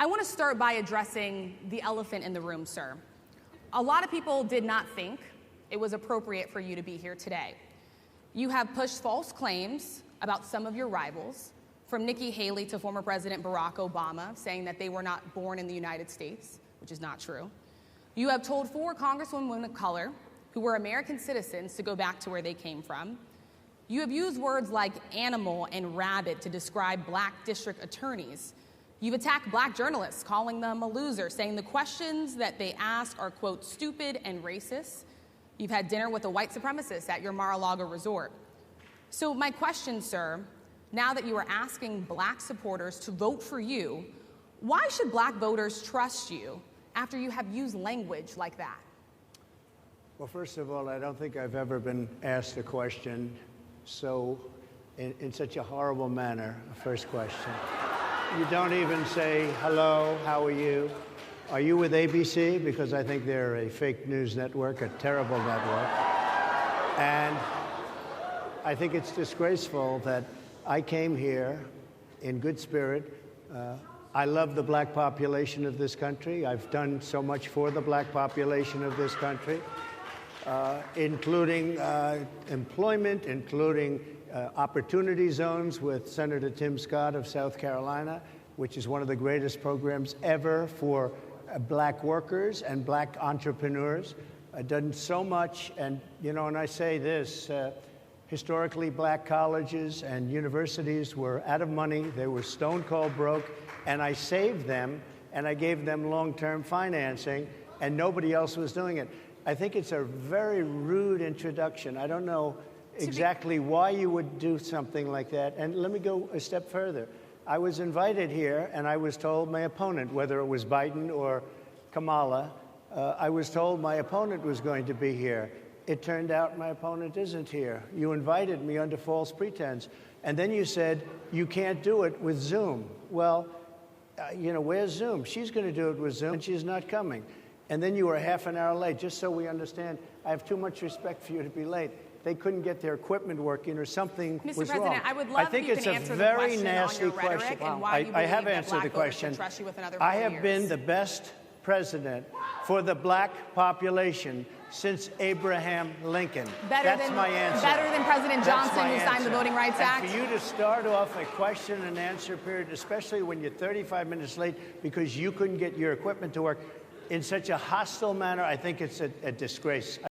I want to start by addressing the elephant in the room, sir. A lot of people did not think it was appropriate for you to be here today. You have pushed false claims about some of your rivals, from Nikki Haley to former President Barack Obama, saying that they were not born in the United States, which is not true. You have told 4 congresswomen of color who were American citizens to go back to where they came from. You have used words like animal and rabid to describe black district attorneys. You've attacked black journalists, calling them a loser, saying the questions that they ask are, quote, stupid and racist. You've had dinner with a white supremacist at your Mar-a-Lago resort. So my question, sir, now that you are asking black supporters to vote for you, why should black voters trust you after you have used language like that? Well, first of all, I don't think I've ever been asked a question in such a horrible manner, a first question. You don't even say, hello, how are you? Are you with ABC? Because I think they're a fake news network, a terrible network. And I think it's disgraceful that I came here in good spirit. I love the black population of this country. I've done so much for the black population of this country, including employment, including opportunity zones with Senator Tim Scott of South Carolina, which is one of the greatest programs ever for black workers and black entrepreneurs. I've done so much, and and I say this, historically black colleges and universities were out of money, they were stone cold broke, and I saved them, and I gave them long-term financing, and nobody else was doing it. I think it's a very rude introduction. I don't know exactly why you would do something like that. And let me go a step further. I was invited here, and I was told my opponent, whether it was Biden or Kamala, I was told my opponent was going to be here. It turned out my opponent isn't here. You invited me under false pretense. And then you said, you can't do it with Zoom. Well, where's Zoom? She's going to do it with Zoom, and she's not coming. And then you were half an hour late. Just so we understand, I have too much respect for you to be late. They couldn't get their equipment working or something was wrong. Mr. President, I would love if you can answer the question on your rhetoric and why you believe that black voters should trust you with another 4 years. I have been the best president for the black population since Abraham Lincoln. That's my answer. Better than President Johnson, who signed the Voting Rights Act? And for you to start off a question and answer period, especially when you're 35 minutes late because you couldn't get your equipment to work in such a hostile manner, I think it's a disgrace.